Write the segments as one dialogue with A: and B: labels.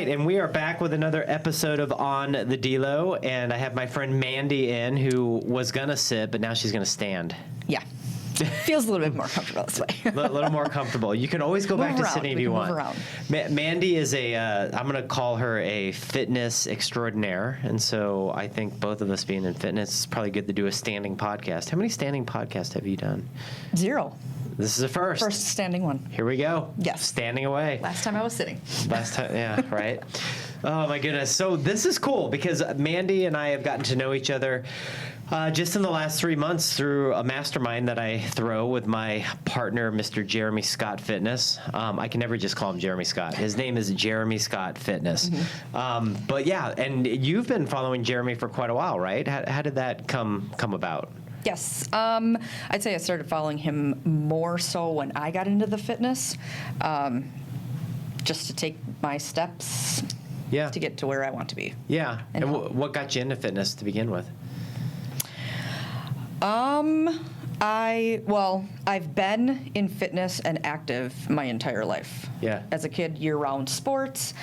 A: right, and we are back with another episode of On the DELO, and I have my friend Mandy in, who was gonna sit, but now she's gonna stand.
B: Yeah. Feels a little bit more comfortable this way.
A: A little more comfortable. You can always go back to sitting if you want. Mandy is I'm going to call her a fitness extraordinaire. And so I think both of us being in fitness, it's probably good to do a standing podcast. How many standing podcasts have you done?
B: 0.
A: This is a first.
B: First standing one.
A: Here we go.
B: Yes.
A: Standing away.
B: Last time I was sitting.
A: Last time, yeah, right. Oh, my goodness. So this is cool because Mandy and I have gotten to know each other just in the last 3 months through a mastermind that I throw with my partner, Mr. Jeremy Scott Fitness. I can never just call him Jeremy Scott. His name is Jeremy Scott Fitness. Mm-hmm. But yeah, and you've been following Jeremy for quite a while, right? How did that come about?
B: Yes. I'd say I started following him more so when I got into the fitness, just to take my steps to get to where I want to be.
A: Yeah. And what got you into fitness to begin with?
B: I've been in fitness and active my entire life.
A: Yeah.
B: As a kid, year-round sports,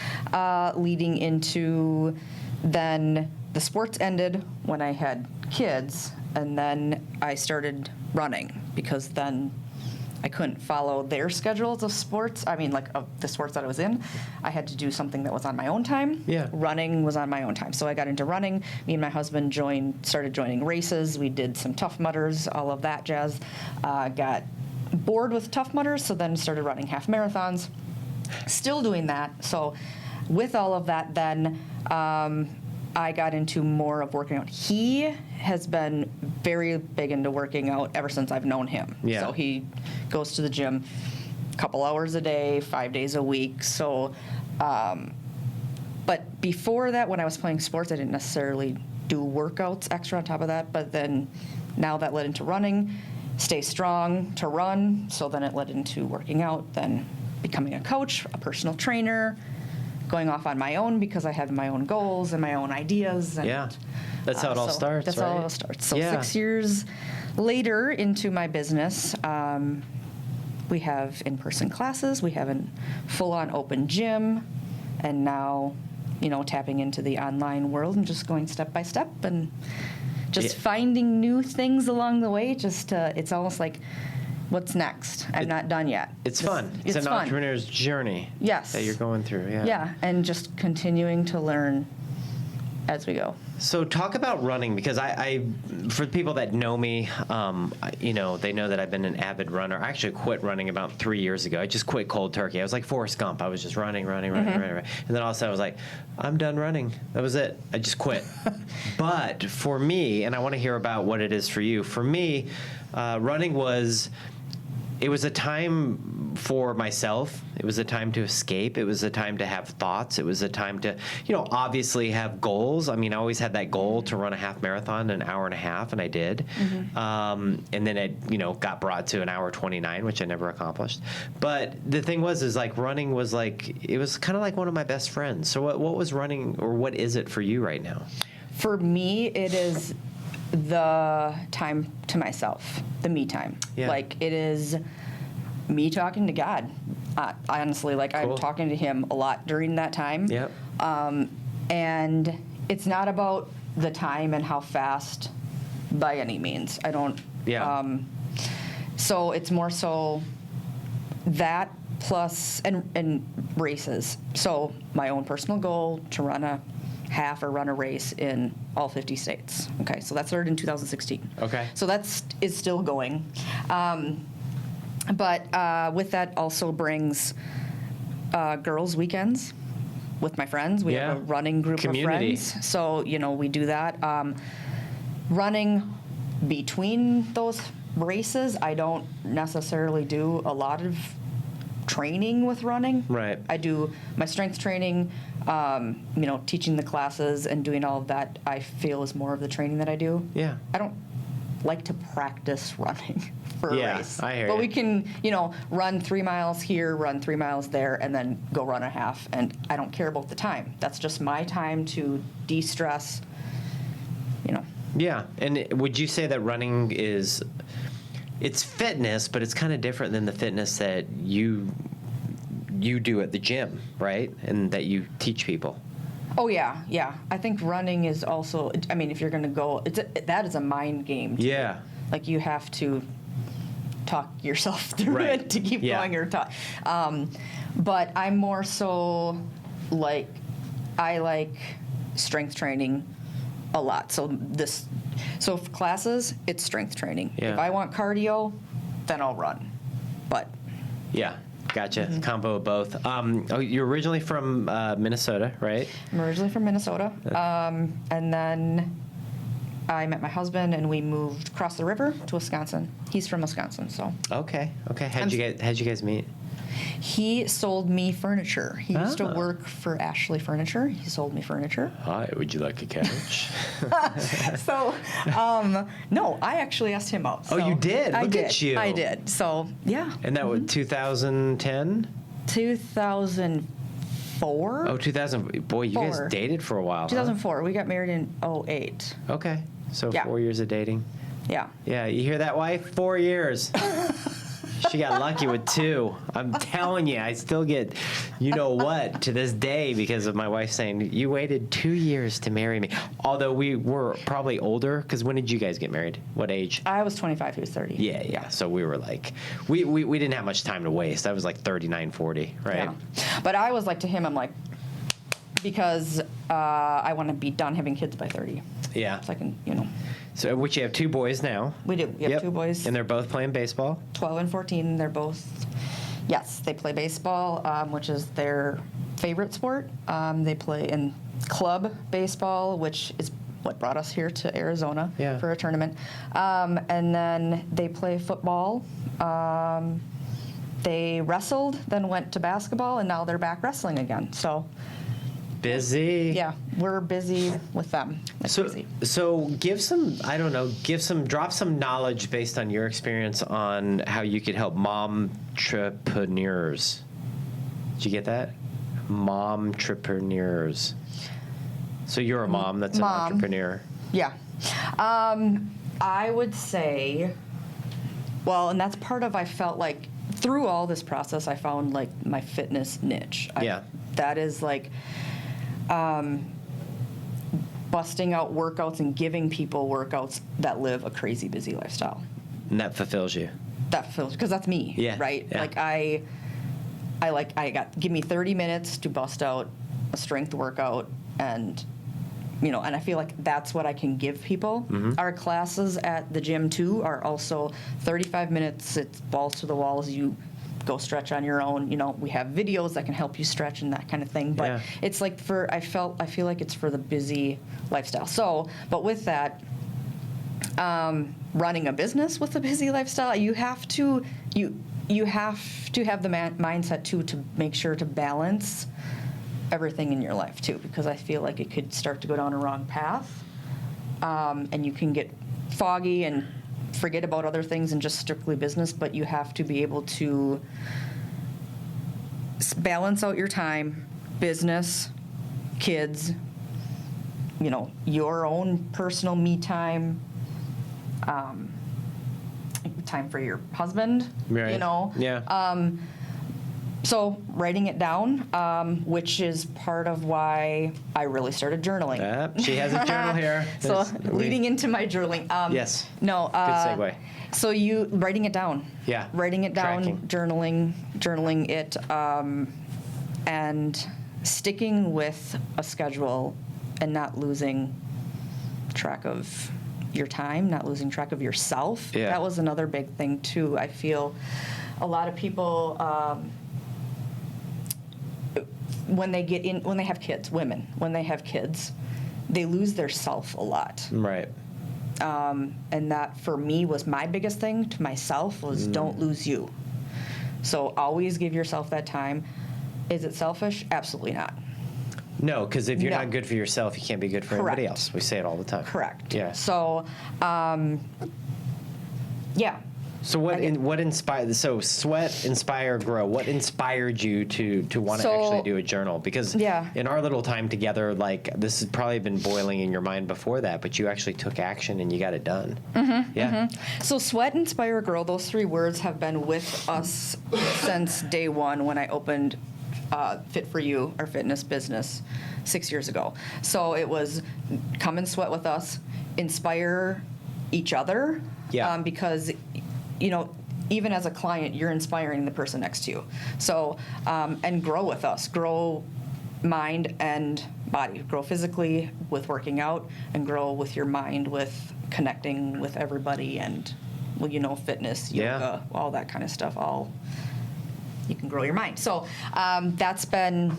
B: leading into then the sports ended when I had kids, and then I started running because then I couldn't follow their schedules of sports. I mean, like of the sports that I was in, I had to do something that was on my own time.
A: Yeah.
B: Running was on my own time. So I got into running. Me and my husband started joining races. We did some Tough Mudders, all of that jazz. Got bored with Tough Mudders, so then started running half marathons. Still doing that. So with all of that, then I got into more of working out. He has been very big into working out ever since I've known him.
A: Yeah.
B: So he goes to the gym a couple hours a day, 5 days a week. So, but before that, when I was playing sports, I didn't necessarily do workouts extra on top of that. But then now that led into running, stay strong to run. So then it led into working out, then becoming a coach, a personal trainer, going off on my own because I had my own goals and my own ideas. And,
A: yeah, that's how it all starts,
B: That's
A: right?
B: how it all starts. So 6 years later into my business, we have in-person classes, we have a full-on open gym, and now, tapping into the online world and just going step by step and just finding new things along the way. It's almost like, what's next? I'm not done yet.
A: It's fun. It's an entrepreneur's journey.
B: Yes.
A: That you're going through. Yeah.
B: Yeah, and just continuing to learn as we go.
A: So talk about running, because I for the people that know me, they know that I've been an avid runner. I actually quit running about 3 years ago. I just quit cold turkey. I was like Forrest Gump. I was just running. And then all of a sudden I was like, I'm done running. That was it. I just quit. But for me, and I want to hear about what it is for you, for me, running was a time for myself. It was a time to escape. It was a time to have thoughts. It was a time to, obviously have goals. I mean, I always had that goal to run a half marathon in an hour and a half, and I did. And then it, got brought to an hour 29, which I never accomplished. But the thing is like running was like, it was kind of like one of my best friends. So what was running, or what is it for you right now?
B: For me, it is the time to myself, the me time.
A: Yeah.
B: Like, it is me talking to God. I honestly,
A: Cool.
B: I'm talking to him a lot during that time.
A: Yep.
B: And it's not about the time and how fast by any means. I don't.
A: Yeah.
B: So it's more so that plus and races. So my own personal goal to run a half or run a race in all 50 states. Okay, so that started in 2016.
A: Okay.
B: So is still going. But with that also brings girls' weekends with my friends. We have a running group of friends. So, we do that. Running between those races, I don't necessarily do a lot of training with running.
A: Right.
B: I do my strength training, teaching the classes and doing all of that, I feel is more of the training that I do.
A: Yeah.
B: I don't like to practice running for a race.
A: I hear
B: but
A: you.
B: we can, run 3 miles here, run 3 miles there, and then go run a half. And I don't care about the time. That's just my time to de-stress,
A: Yeah, and would you say that running it's fitness, but it's kind of different than the fitness that you you do at the gym, right? And that you teach people.
B: Oh yeah, yeah. I think running is also. I mean, if you're going to go, that is a mind game. Too.
A: Yeah.
B: Like you have to talk yourself through it to keep going or talk. But I'm more so like I like strength training a lot. So for classes, it's strength training.
A: Yeah.
B: If I want cardio, then I'll run. But
A: yeah. Gotcha. Combo of both. You're originally from Minnesota, right?
B: I'm originally from Minnesota. And then I met my husband and we moved across the river to Wisconsin. He's from Wisconsin, so.
A: Okay. How'd you guys meet?
B: He sold me furniture. He used to work for Ashley Furniture. He sold me furniture.
A: Hi, would you like a couch?
B: So, no, I actually asked him out.
A: Oh, you did? Look at you.
B: I did. So, yeah.
A: And that was 2010?
B: 2004.
A: Oh, 2000. Boy, you guys dated for a while.
B: 2004. We got married in 2008.
A: Okay. So
B: Yeah.
A: 4 years of dating.
B: Yeah.
A: Yeah, you hear that, wife? 4 years. She got lucky with 2. I'm telling you, I still get, you know what, to this day because of my wife saying, you waited 2 years to marry me. Although we were probably older, because when did you guys get married? What age?
B: I was 25, he was 30.
A: Yeah. So we were like, we didn't have much time to waste. I was like 39, 40, right?
B: Yeah. But I was like to him, I'm like, because I want to be done having kids by 30.
A: Yeah.
B: So I can,
A: So, which you have 2 boys now.
B: We do. We have 2 boys.
A: And they're both playing baseball?
B: 12 and 14. They're both, yes, they play baseball, which is their favorite sport. They play in club baseball, which is what brought us here to Arizona for a tournament. And then they play football. They wrestled, then went to basketball, and now they're back wrestling again. So
A: busy.
B: Yeah, we're busy with them. Like crazy.
A: So drop some knowledge based on your experience on how you could help mom-trepreneurs. Did you get that? Mom-trepreneurs. So you're a mom that's an entrepreneur.
B: Yeah. I would say, well, and that's part of, I felt like through all this process, I found like my fitness niche. That is like busting out workouts and giving people workouts that live a crazy busy lifestyle.
A: And that fulfills you.
B: That fulfills, because that's me, right?
A: Yeah.
B: Like give me 30 minutes to bust out a strength workout and and I feel like that's what I can give people. Mm-hmm. Our classes at the gym too are also 35 minutes, it's balls to the walls, you go stretch on your own. We have videos that can help you stretch and that kind of thing. But it's like I feel like it's for the busy lifestyle. So, but with that, running a business with a busy lifestyle, you have to have the mindset too to make sure to balance everything in your life too, because I feel like it could start to go down a wrong path, and you can get foggy and forget about other things and just strictly business, but you have to be able to balance out your time, business, kids, your own personal me time, time for your husband,
A: right. Yeah.
B: So writing it down, which is part of why I really started journaling.
A: She has a journal here.
B: So leading into my journaling.
A: Yes.
B: No.
A: Good segue.
B: So you writing it down.
A: Yeah.
B: Writing it down,
A: Tracking.
B: journaling it, and sticking with a schedule and not losing track of your time, not losing track of yourself.
A: Yeah.
B: That was another big thing too. I feel a lot of people. When they have kids, when they have kids, they lose their self a lot.
A: Right.
B: And that, for me, was my biggest thing to myself was don't lose you. So always give yourself that time. Is it selfish? Absolutely not.
A: No, because if you're not good for yourself, you can't be good for everybody else. We say it all the time.
B: Correct.
A: Yeah.
B: So,
A: So what inspired? So sweat, inspire, grow. What inspired you to want to actually do a journal? Because in our little time together, like this has probably been boiling in your mind before that, but you actually took action and you got it done.
B: So sweat, inspire, grow. Those 3 words have been with us since day one when I opened Fit for You, our fitness business, 6 years ago. So it was come and sweat with us, inspire each other, because even as a client, you're inspiring the person next to you. So, and grow with us, grow mind and body, grow physically with working out, and grow with your mind with connecting with everybody and, fitness, yoga, all that kind of stuff. You can grow your mind. So that's been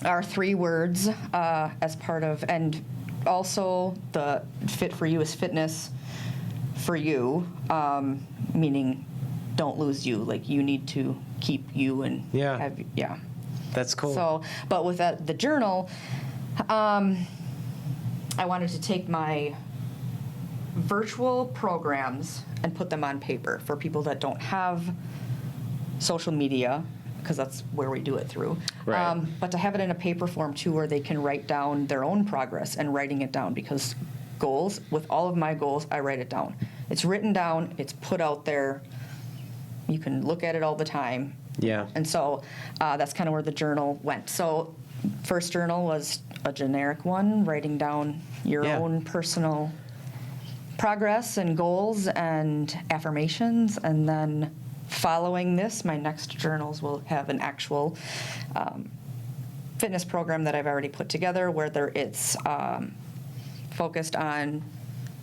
B: our 3 words as part of, and also the Fit for You is fitness for you, meaning don't lose you. Like you need to keep you and have,
A: That's cool.
B: So, but with the journal, I wanted to take my virtual programs and put them on paper for people that don't have social media, because that's where we do it through.
A: Right.
B: But to have it in a paper form too, where they can write down their own progress and writing it down, because goals, with all of my goals, I write it down. It's written down, it's put out there, you can look at it all the time. And so that's kind of where the journal went. So first journal was a generic one, writing down your own personal progress and goals and affirmations, and then following this, my next journals will have an actual fitness program that I've already put together, whether it's focused on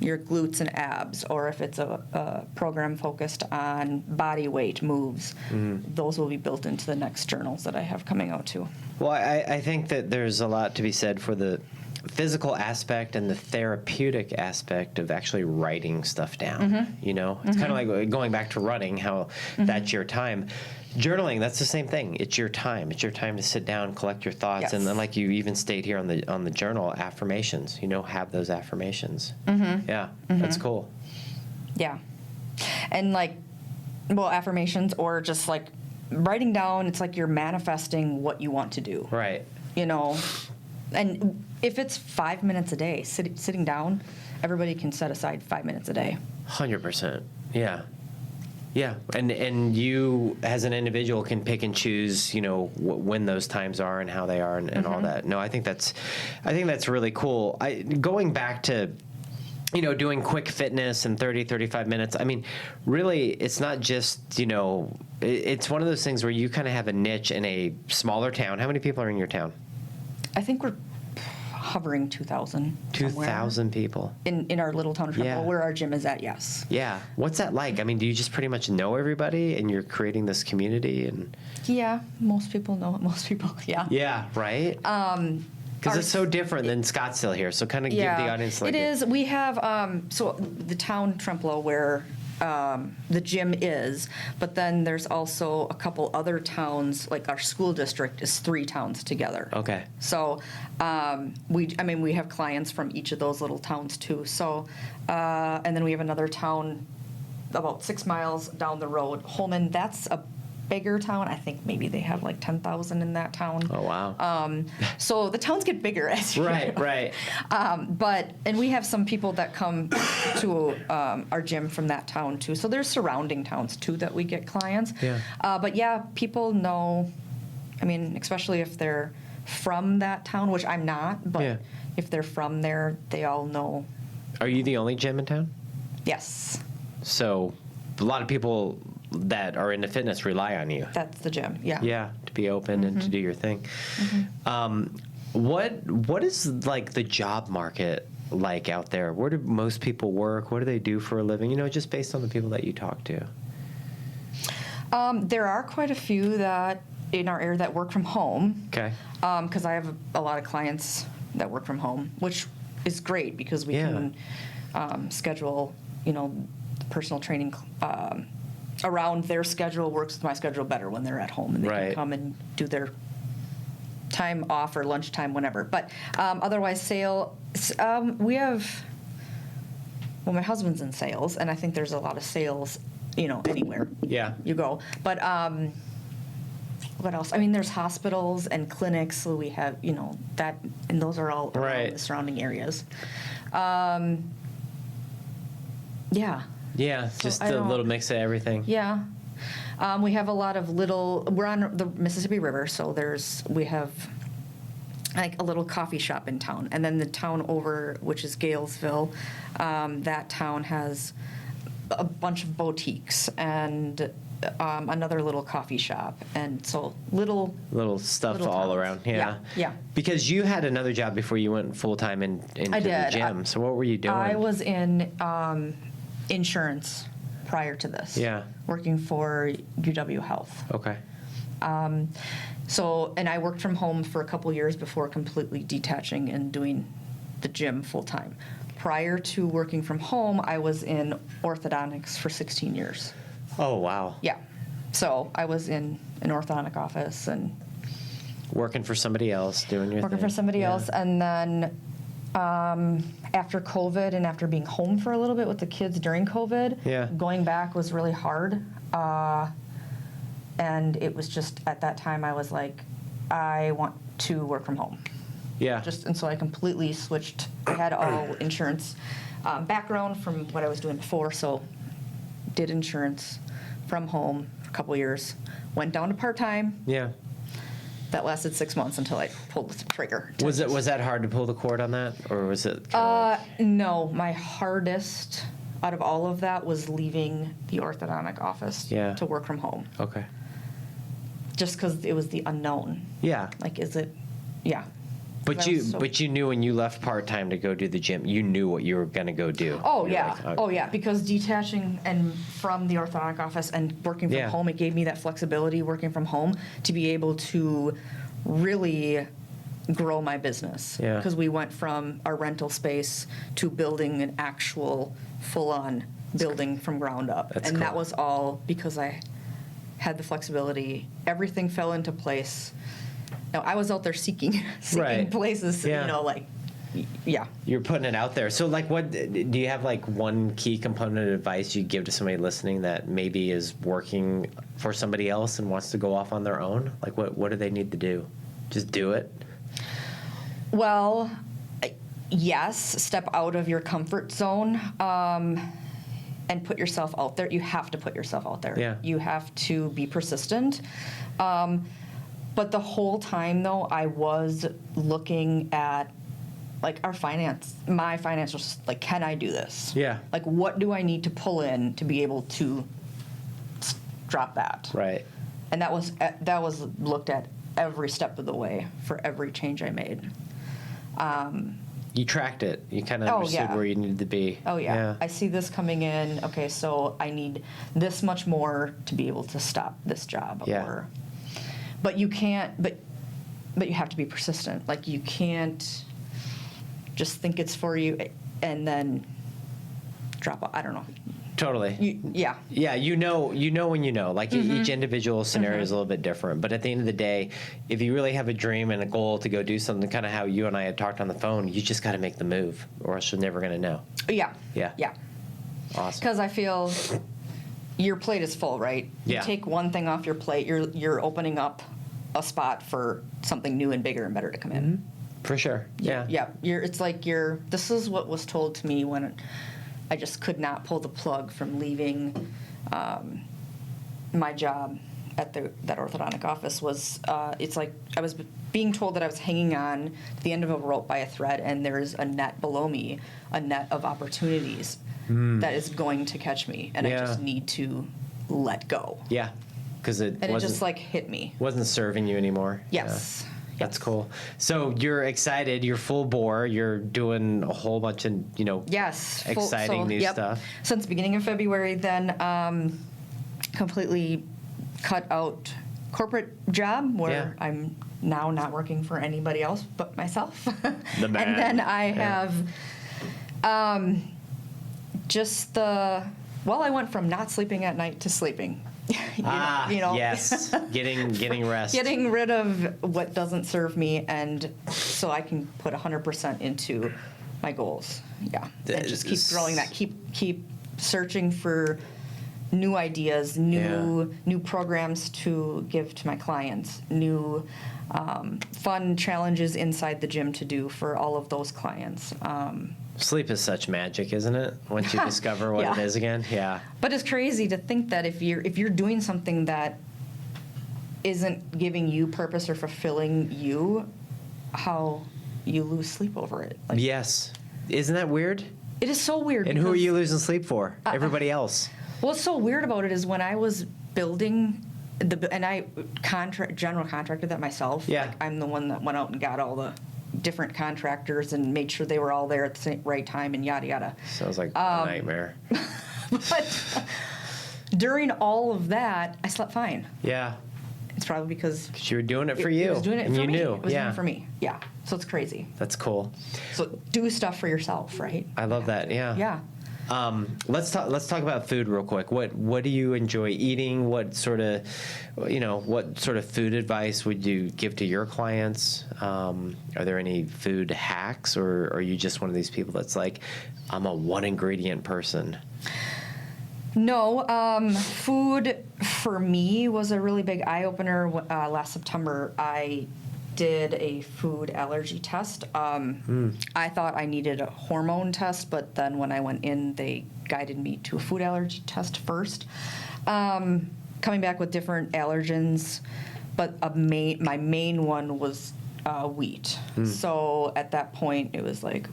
B: your glutes and abs, or if it's a program focused on body weight moves. Those will be built into the next journals that I have coming out too.
A: Well, I think that there's a lot to be said for the physical aspect and the therapeutic aspect of actually writing stuff down. It's kind of like going back to running, how that's your time. Journaling, that's the same thing. It's your time. It's your time to sit down, collect your thoughts, and then, like you even state here on the journal, affirmations. Have those affirmations. That's cool.
B: And affirmations, or just like writing down. It's like you're manifesting what you want to do.
A: Right.
B: And if it's 5 minutes a day, sitting down, everybody can set aside 5 minutes a day.
A: 100%. Yeah. And you as an individual can pick and choose, when those times are and how they are and all that. No, I think that's really cool. Going back to, doing quick fitness in 30, 35 minutes. I mean, really, it's not just, it's one of those things where you kind of have a niche in a smaller town. How many people are in your town?
B: I think we're hovering 2,000.
A: 2,000 people.
B: In our little town of Trumbull, where our gym is at, yes.
A: Yeah. What's that like? I mean, do you just pretty much know everybody and you're creating this community? And
B: yeah, most people know most people,
A: Yeah, right? Because it's so different than Scottsdale here, so kind of give the audience
B: it is. We have, so the town Trumbull where the gym is, but then there's also a couple other towns, like our school district is 3 towns together.
A: Okay.
B: So we have clients from each of those little towns too. So and then we have another town about 6 miles down the road, Holman. That's a bigger town. I think maybe they have like 10,000 in that town.
A: Oh wow.
B: So the towns get bigger as you know.
A: Right.
B: And we have some people that come to our gym from that town too. So there's surrounding towns too that we get clients.
A: Yeah.
B: But yeah, people know. I mean, especially if they're from that town, which I'm not. But if they're from there, they all know.
A: Are you the only gym in town?
B: Yes.
A: So a lot of people that are into fitness rely on you.
B: That's the gym,
A: Yeah, to be open and to do your thing. What is like the job market like out there? Where do most people work? What do they do for a living? Just based on the people that you talk to.
B: There are quite a few that in our area that work from home.
A: Okay.
B: Because I have a lot of clients that work from home, which is great because we can schedule, personal training around their schedule. Works with my schedule better when they're at home and they can come and do their time off or lunchtime, whenever. But otherwise, we have, my husband's in sales, and I think there's a lot of sales anywhere
A: Yeah.
B: you go. But what else? I mean, there's hospitals and clinics, so we have, that, and those are all around the surrounding areas. Yeah.
A: Yeah,
B: So
A: just
B: I
A: a
B: don't-
A: little mix of everything.
B: Yeah. We have a lot of we're on the Mississippi River, so we have like a little coffee shop in town. And then the town over, which is Galesville, that town has a bunch of boutiques and another little coffee shop. And so little
A: stuff
B: little
A: all
B: towns.
A: around. Yeah.
B: Yeah.
A: Because you had another job before you went full-time into
B: I
A: the
B: did.
A: gym. So what were you doing?
B: I was in insurance prior to this.
A: Yeah.
B: Working for UW Health.
A: Okay.
B: So, and I worked from home for a couple years before completely detaching and doing the gym full time. Prior to working from home, I was in orthodontics for 16 years.
A: Oh, wow.
B: Yeah. So I was in an orthodontic office and
A: Working for somebody else, doing your
B: working
A: thing.
B: for somebody
A: Yeah.
B: else. And then after COVID and after being home for a little bit with the kids during COVID,
A: Yeah.
B: going back was really hard. And it was just at that time I was like, I want to work from home.
A: Yeah.
B: And so I completely switched. I had all insurance background from what I was doing before, so did insurance from home for a couple years. Went down to part-time.
A: Yeah.
B: That lasted 6 months until I pulled the trigger.
A: Was that hard to pull the cord on that, or was it?
B: No, my hardest out of all of that was leaving the orthodontic office
A: Yeah.
B: to work from home.
A: Okay.
B: Just because it was the unknown.
A: Yeah.
B: Like, is it? Yeah.
A: But
B: That
A: you
B: was so-
A: but you knew when you left part time to go do the gym, you knew what you were gonna go do.
B: Oh,
A: You were
B: yeah.
A: like,
B: Oh, yeah. Because detaching and from the orthodontic office and working from
A: Yeah.
B: home, it gave me that flexibility working from home to be able to really grow my business.
A: Yeah.
B: Because we went from our rental space to building an actual full-on building from ground up.
A: That's
B: And that
A: cool.
B: was all because I had the flexibility. Everything fell into place. Now, I was out there seeking
A: Right.
B: places,
A: Yeah.
B: yeah.
A: You're putting it out there. So, like, what do you have, like, one key component of advice you give to somebody listening that maybe is working for somebody else and wants to go off on their own? Like, what do they need to do? Just do it?
B: Well, yes, step out of your comfort zone and put yourself out there. You have to put yourself out there.
A: Yeah.
B: You have to be persistent. But the whole time, though, I was looking at, like, my financials, like, can I do this?
A: Yeah.
B: Like, what do I need to pull in to be able to drop that?
A: Right.
B: And that was looked at every step of the way for every change I made.
A: You tracked it. You kind of
B: Oh,
A: understood
B: yeah.
A: where you needed to be.
B: Oh, yeah. I see this coming in. Okay, so I need this much more to be able to stop this job.
A: Yeah.
B: But you can't, but you have to be persistent. Like, you can't just think it's for you and then drop off. I don't know.
A: Totally.
B: Yeah.
A: Yeah, you know when you know. Like,
B: Mm-hmm.
A: each individual scenario is a little bit different. But at the end of the day, if you really have a dream and a goal to go do something, kind of how you and I had talked on the phone, you just got to make the move, or else you're never going to know.
B: Yeah.
A: Yeah.
B: Yeah.
A: Awesome.
B: Because I feel your plate is full, right?
A: Yeah.
B: You take one thing off your plate, you're opening up a spot for something new and bigger and better to come in.
A: For sure. Yeah.
B: Yeah. It's like this is what was told to me when I just could not pull the plug from leaving my job at that orthodontic office was, it's like I was being told that I was hanging on to the end of a rope by a thread, and there's a net below me, a net of opportunities that is going to catch me, and I
A: Yeah.
B: just need to let go.
A: Yeah. Because it
B: And it
A: wasn't,
B: just like hit me.
A: wasn't serving you anymore.
B: Yes.
A: Yeah. That's
B: Yes.
A: cool. So you're excited. You're full bore. You're doing a whole bunch of,
B: Yes.
A: exciting new stuff.
B: Since the beginning of February, then completely cut out corporate job where
A: Yeah.
B: I'm now not working for anybody else but myself.
A: The man.
B: And then I
A: Yeah.
B: have I went from not sleeping at night to sleeping.
A: Yes. Getting rest.
B: Getting rid of what doesn't serve me, and so I can put 100% into my goals. Yeah, and just keep growing that. Keep searching for new ideas, new programs to give to my clients, new fun challenges inside the gym to do for all of those clients.
A: Sleep is such magic, isn't it? Once you discover what it is again, yeah.
B: But it's crazy to think that if you're doing something that isn't giving you purpose or fulfilling you, how you lose sleep over it. Like,
A: Yes. Isn't that weird?
B: it is so weird.
A: And who are
B: because-
A: you losing sleep for? Everybody else.
B: What's so weird about it is when I was building general contracted that myself.
A: Yeah.
B: Like, I'm the one that went out and got all the different contractors and made sure they were all there at the right time and yada yada.
A: Sounds like a nightmare.
B: But during all of that, I slept fine.
A: Yeah.
B: It's probably because
A: You were doing it for you.
B: It was doing it
A: and
B: for
A: you
B: me.
A: knew.
B: It was
A: yeah.
B: doing it for me. Yeah. So it's crazy.
A: That's cool.
B: So do stuff for yourself, right?
A: I love that. Yeah.
B: Yeah.
A: Let's talk about food real quick. What do you enjoy eating? What sort of food advice would you give to your clients? Are there any food hacks, or are you just one of these people that's like, I'm a one ingredient person?
B: No, food for me was a really big eye opener. Last September, I did a food allergy test. I thought I needed a hormone test, but then when I went in, they guided me to a food allergy test first. Coming back with different allergens, but my main one was wheat. So at that point, it was like,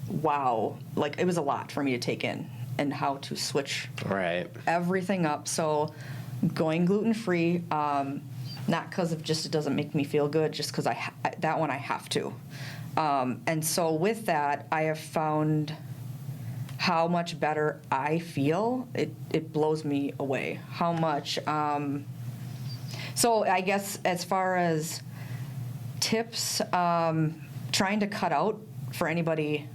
B: wow, like it was a lot for me to take in, and how to switch everything up. So going gluten-free, not because of just it doesn't make me feel good, just because that one I have to. And so with that, I have found how much better I feel. It blows me away how much. So I guess as far as tips, trying to cut out for anybody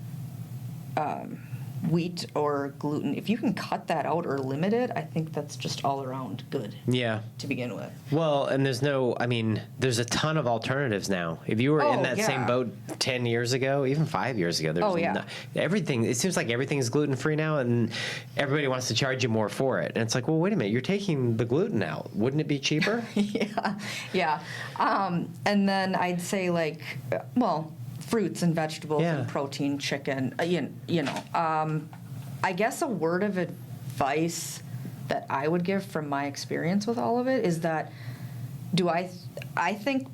B: wheat or gluten. If you can cut that out or limit it, I think that's just all around good.
A: Yeah.
B: To begin with.
A: Well, and there's a ton of alternatives now. If you were in that same boat 10 years ago, even 5 years ago, there's everything. It seems like everything is gluten free now, and everybody wants to charge you more for it. And it's like, well, wait a minute, you're taking the gluten out. Wouldn't it be cheaper?
B: Yeah. And then I'd say fruits and vegetables and protein, chicken, I guess a word of advice that I would give from my experience with all of it is that I think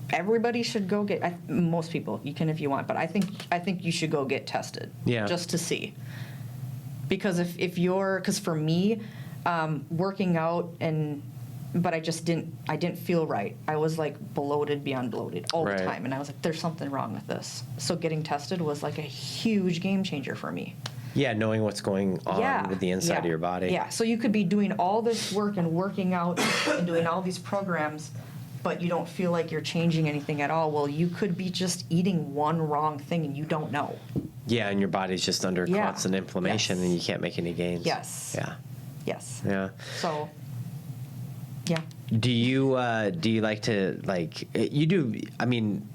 B: everybody should go get, most people, you can if you want, but I think you should go get tested just to see. Because because for me, working out but I didn't feel right. I was like bloated beyond bloated all the time. And I was like, there's something wrong with this. So getting tested was like a huge game changer for me.
A: Yeah, knowing what's going on with the inside of your body.
B: Yeah, so you could be doing all this work and working out and doing all these programs, but you don't feel like you're changing anything at all. Well, you could be just eating one wrong thing and you don't know.
A: Yeah, and your body's just under constant inflammation and you can't make any gains.
B: Yes.
A: Yeah.
B: Yes.
A: Yeah.
B: So... yeah.
A: Do you like to you do? I mean,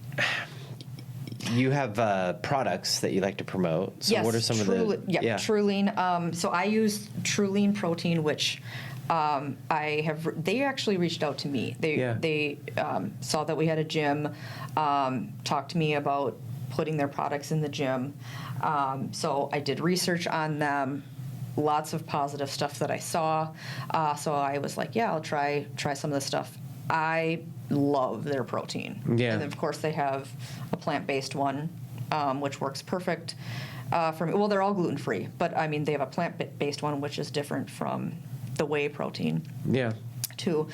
A: you have products that you like to promote. So
B: yes.
A: what are some of the?
B: Truline. So I use Truline Protein, which they actually reached out to me. They saw that we had a gym, talked to me about putting their products in the gym. So I did research on them. Lots of positive stuff that I saw. So I was like, I'll try some of this stuff. I love their protein. Yeah. And of course they have a plant-based one, which works perfect for me. Well, they're all gluten-free, but I mean, they have a plant-based one, which is different from the whey protein. Yeah. Too.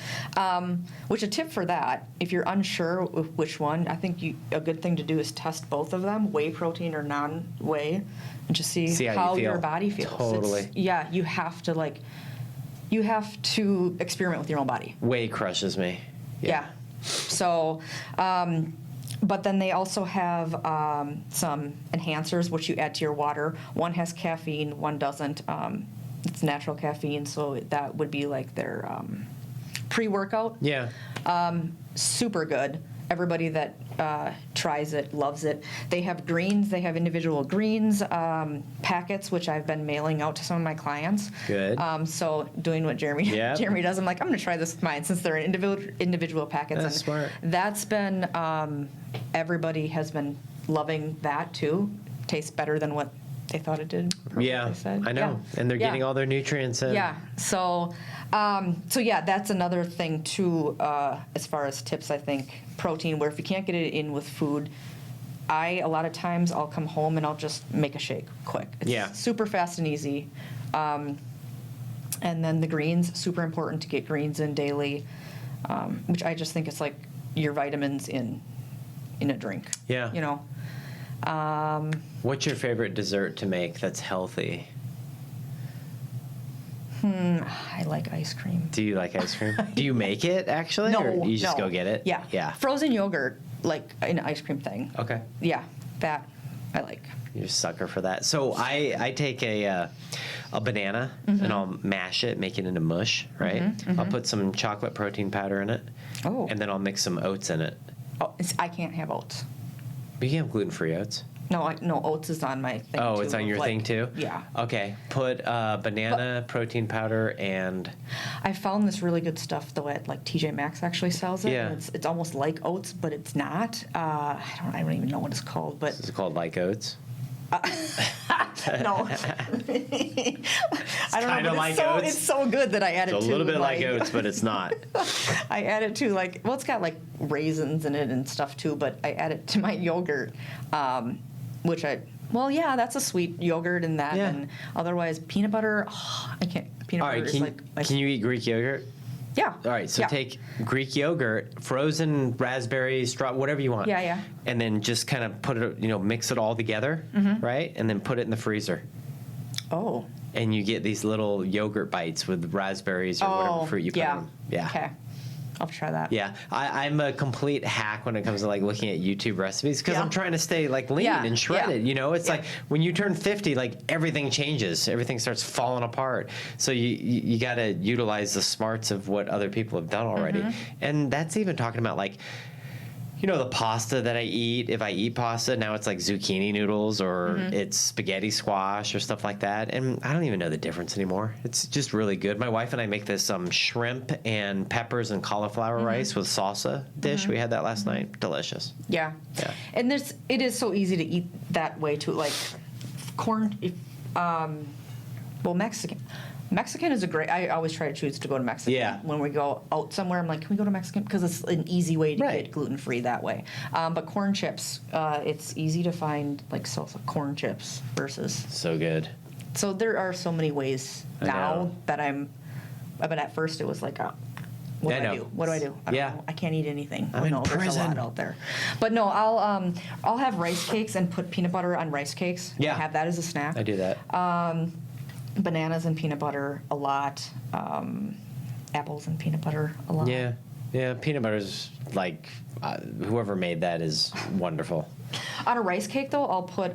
B: Which a tip for that, if you're unsure which one, I think a good thing to do is test both of them, whey protein or non-whey, and just see how your body feels.
A: Totally.
B: You have to experiment with your own body.
A: Whey crushes me.
B: Yeah. So, but then they also have some enhancers which you add to your water. One has caffeine, one doesn't. It's natural caffeine, so that would be like their pre-workout. Yeah. Super good. Everybody that tries it, loves it. They have greens. They have individual greens packets, which I've been mailing out to some of my clients.
A: Good.
B: So doing what Jeremy
A: Yep.
B: Jeremy does, I'm like, I'm going to try this with mine since they're individual packets.
A: That's smart.
B: That's been everybody has been loving that too. Tastes better than what they thought it did. or what
A: Yeah,
B: they said.
A: I know.
B: Yeah.
A: And they're
B: Yeah.
A: getting all their nutrients in.
B: Yeah. So yeah, that's another thing too, as far as tips, I think. Protein, where if you can't get it in with food, a lot of times I'll come home and I'll just make a shake quick. It's
A: Yeah.
B: super fast and easy. And then the greens, super important to get greens in daily, which I just think it's like your vitamins in a drink.
A: Yeah.
B: You know?
A: What's your favorite dessert to make that's healthy?
B: I like ice cream.
A: Do you like ice cream? Do you make it actually?
B: No,
A: Or you just
B: no.
A: go get it?
B: Yeah.
A: Yeah.
B: Frozen yogurt, like an ice cream thing.
A: Okay.
B: Yeah, that I like.
A: You're a sucker for that. So I take a banana and I'll mash it, make it into mush, right? I'll put some chocolate protein powder in it.
B: Oh.
A: And then I'll mix some oats in it.
B: Oh, I can't have oats.
A: But you can have gluten-free oats.
B: No, oats is on my thing.
A: Oh,
B: too,
A: it's on
B: of
A: your
B: like-
A: thing too?
B: Yeah.
A: Okay. Put banana, protein powder, and
B: I found this really good stuff though at like TJ Maxx actually sells it.
A: Yeah.
B: And it's almost like oats, but it's not. I don't even know what it's called, but
A: this is called like oats.
B: no. I don't know.
A: kinda
B: But
A: like
B: it's so,
A: oats.
B: it's so good that I add it
A: It's a
B: to
A: little bit like
B: my-
A: oats, but it's not.
B: I add it to it's got like raisins in it and stuff too, but I add it to my yogurt, which yeah, that's a sweet yogurt and that,
A: Yeah.
B: and otherwise peanut butter, I can't, peanut
A: All
B: butter
A: right,
B: is like
A: can you eat Greek yogurt?
B: yeah.
A: All right, so
B: yeah.
A: take Greek yogurt, frozen raspberries, whatever you want.
B: Yeah, yeah.
A: And then just kind of put it, mix it all together, right? And then put it in the freezer.
B: Oh.
A: And you get these little yogurt bites with raspberries or whatever fruit you put in them. Yeah.
B: Okay. I'll try that.
A: Yeah, I'm a complete hack when it comes to like looking at YouTube recipes because
B: Yeah.
A: I'm trying to stay like lean
B: Yeah,
A: and shredded.
B: yeah.
A: It's
B: Yeah.
A: like when you turn 50, like everything changes, everything starts falling apart. So you got to utilize the smarts of what other people have done already, and that's even talking about like. The pasta that I eat, if I eat pasta, now it's like zucchini noodles or it's spaghetti squash or stuff like that. And I don't even know the difference anymore. It's just really good. My wife and I make this shrimp and peppers and cauliflower rice with salsa dish. We had that last night. Delicious.
B: Yeah.
A: Yeah.
B: And it is so easy to eat that way too. Like corn, Mexican. Mexican is I always try to choose to go to Mexican.
A: Yeah.
B: When we go out somewhere, I'm like, can we go to Mexican? Because it's an easy way to
A: Right.
B: get gluten-free that way. But corn chips, it's easy to find like salsa corn chips versus.
A: So good.
B: So there are so many ways
A: I
B: now
A: know.
B: that but at first it was like, what
A: I
B: do I
A: know.
B: do? What do I do? I don't
A: Yeah.
B: know. I can't eat anything.
A: I'm in
B: There's a
A: prison.
B: lot out there. But no, I'll have rice cakes and put peanut butter on rice cakes.
A: Yeah.
B: I have that as a snack.
A: I do that.
B: Bananas and peanut butter a lot. Apples and peanut butter a lot.
A: Yeah. Yeah. Peanut butter's like, whoever made that is wonderful.
B: On a rice cake though, I'll put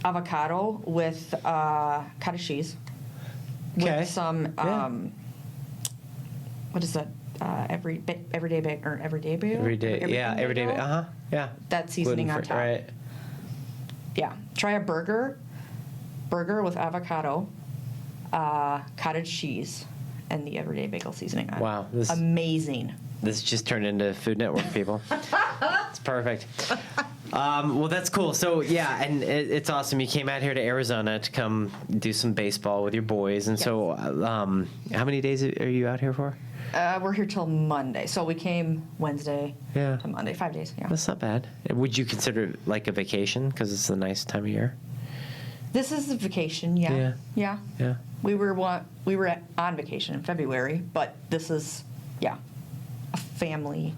B: avocado with cottage cheese.
A: Okay.
B: With some
A: Yeah.
B: what is that? Everyday bake or everyday bagel?
A: Every day. Yeah. Every day.
B: bagel?
A: Yeah.
B: That seasoning on
A: Gluten-free,
B: top.
A: Right.
B: Yeah. Try a burger with avocado, cottage cheese, and the everyday bagel seasoning on it.
A: Wow, this-
B: Amazing.
A: This just turned into Food Network, people. It's perfect. Well, that's cool. So, yeah, and it's awesome. You came out here to Arizona to come do some baseball with your boys. And so how many days are you out here for?
B: We're here till Monday. So we came Wednesday
A: Yeah.
B: to Monday, 5 days. Yeah.
A: That's not bad. Would you consider it like a vacation because it's a nice time of year?
B: This is a vacation, yeah.
A: Yeah.
B: Yeah.
A: Yeah.
B: We were on vacation in February, but this is, a family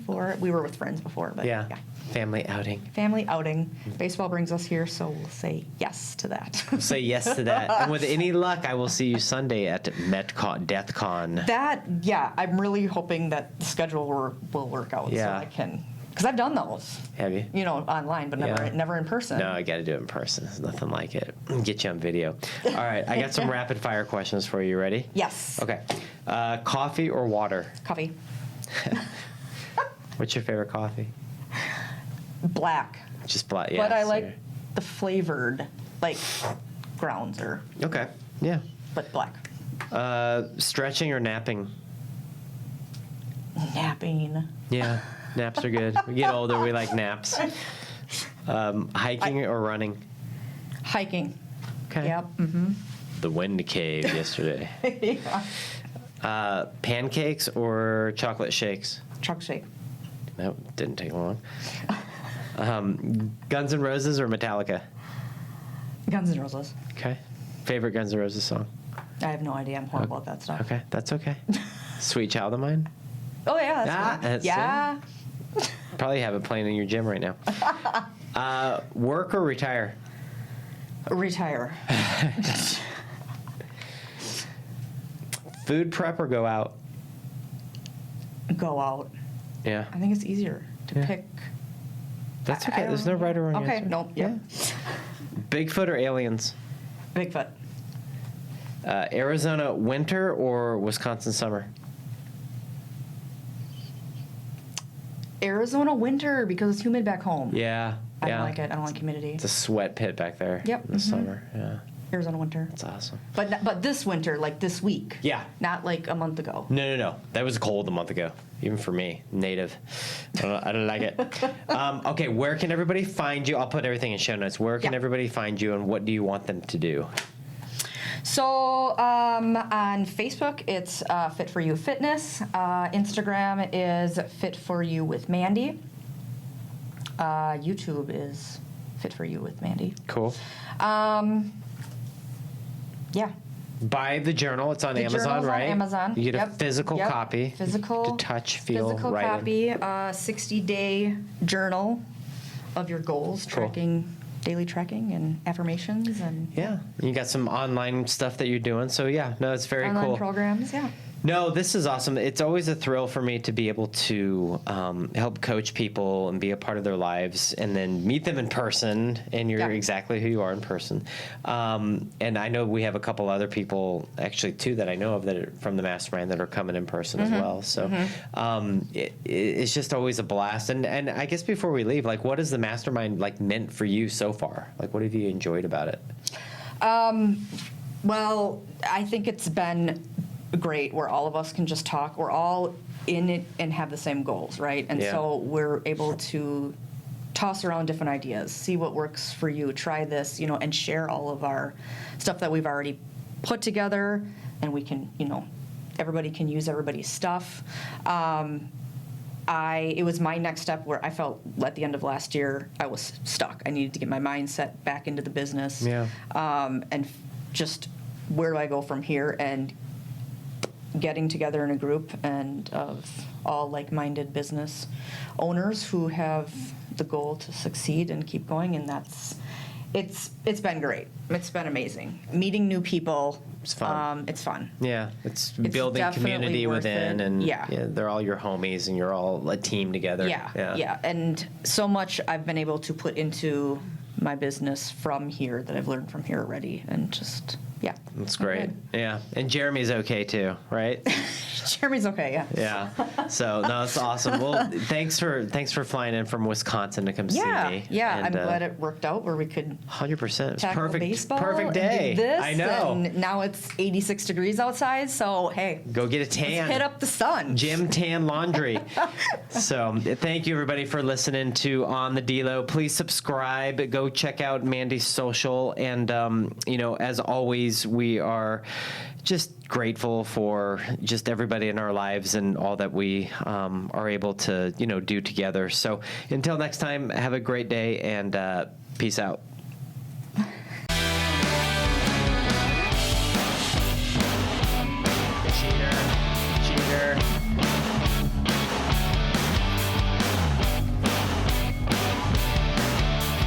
B: for, we were with friends before, but
A: Yeah. Family outing.
B: Family outing. Baseball brings us here, so we'll say yes to that.
A: Say yes to that. And with any luck, I will see you Sunday at MetCon, DeathCon.
B: I'm really hoping that the schedule will work out so
A: Yeah.
B: I can, because I've done those,
A: Have you?
B: online, but
A: Yeah.
B: never in person.
A: No, I got to do it in person. There's nothing like it. Get you on video. All right, I got some rapid fire questions for you. Ready?
B: Yes.
A: Okay. Coffee or water?
B: Coffee.
A: What's your favorite coffee?
B: Black.
A: Just black, yeah.
B: But I
A: so
B: like the flavored, like grounds
A: Okay, yeah.
B: but black.
A: Stretching or napping?
B: Napping.
A: Yeah, naps are good. We get older, we like naps. Hiking or running?
B: Hiking.
A: Okay.
B: Yep. Mm-hmm.
A: The wind cave yesterday.
B: Yeah.
A: Pancakes or chocolate shakes?
B: Chocolate shake.
A: That didn't take long. Guns N' Roses or Metallica?
B: Guns N' Roses.
A: Okay. Favorite Guns N' Roses song?
B: I have no idea. I'm horrible at that stuff.
A: Okay, that's okay. Sweet Child of Mine?
B: Oh, yeah. That's
A: that's
B: fun. Yeah.
A: Probably have it playing in your gym right now. Work or retire?
B: Retire.
A: Food prep or go out?
B: Go out.
A: Yeah.
B: I think it's easier to
A: Yeah.
B: pick.
A: That's
B: I
A: okay. There's no right or wrong
B: Okay,
A: answer.
B: nope. Yep.
A: Bigfoot or aliens?
B: Bigfoot.
A: Arizona winter or Wisconsin summer?
B: Arizona winter because it's humid back home.
A: Yeah.
B: I don't like it. I don't like humidity.
A: It's a sweat pit back there.
B: Yep,
A: In the
B: mhm.
A: summer. Yeah.
B: Arizona winter.
A: That's awesome.
B: But this winter, like this week.
A: Yeah.
B: Not like a month ago.
A: No. That was cold a month ago. Even for me, native. I don't like it. Okay, where can everybody find you? I'll put everything in show notes. Where can
B: Yeah.
A: everybody find you, and what do you want them to do?
B: So on Facebook, it's Fit for You Fitness. Instagram is Fit for You with Mandy. YouTube is Fit for You with Mandy.
A: Cool.
B: Yeah.
A: Buy the journal. It's on
B: The
A: Amazon,
B: journal's on
A: right?
B: Amazon.
A: You get a
B: Yep.
A: physical
B: Yep.
A: copy.
B: Physical.
A: To touch, feel,
B: Physical
A: write in.
B: copy. 60-day journal of your goals,
A: Cool.
B: daily tracking and affirmations and
A: Yeah. You got some online stuff that you're doing. So, yeah, no, it's very
B: online
A: cool.
B: programs. Yeah.
A: No, this is awesome. It's always a thrill for me to be able to help coach people and be a part of their lives and then meet them in person, and you're
B: Yeah.
A: exactly who you are in person. And I know we have a couple other people, actually two that I know of that are from the mastermind that are coming in person as well. So it's just always a blast. And I guess before we leave, like, what has the mastermind like meant for you so far? Like, what have you enjoyed about it?
B: Well, I think it's been great where all of us can just talk. We're all in it and have the same goals, right? And
A: Yeah.
B: so we're able to toss around different ideas, see what works for you, try this, and share all of our stuff that we've already put together, and we can, everybody can use everybody's stuff. It was my next step where I felt at the end of last year I was stuck. I needed to get my mindset back into the business.
A: Yeah.
B: And just where do I go from here? And getting together in a group and of all like-minded business owners who have the goal to succeed and keep going, and it's been great. It's been amazing. Meeting new people.
A: It's fun.
B: It's fun.
A: Yeah, it's
B: It's
A: building
B: definitely
A: community
B: worth
A: within,
B: it.
A: and
B: Yeah.
A: they're all your homies, and you're all a team together.
B: Yeah. And so much I've been able to put into my business from here that I've learned from here already, and just, yeah.
A: That's
B: I'm
A: great.
B: good.
A: Yeah, and Jeremy's okay too, right?
B: Jeremy's okay, yeah.
A: Yeah. So no, it's awesome. Well, thanks for flying in from Wisconsin to come see me.
B: Yeah,
A: And,
B: I'm glad it worked out where we could
A: 100%. It's
B: tackle
A: perfect.
B: baseball.
A: Perfect
B: and
A: day.
B: do this,
A: I know.
B: And now it's 86 degrees outside, so hey,
A: Go get a tan.
B: hit up the sun.
A: Gym Tan Laundry. So thank you everybody for listening to On the Delo. Please subscribe. Go check out Mandy's social. And, as always, we are just grateful for just everybody in our lives and all that we are able to, do together. So until next time, have a great day and peace out.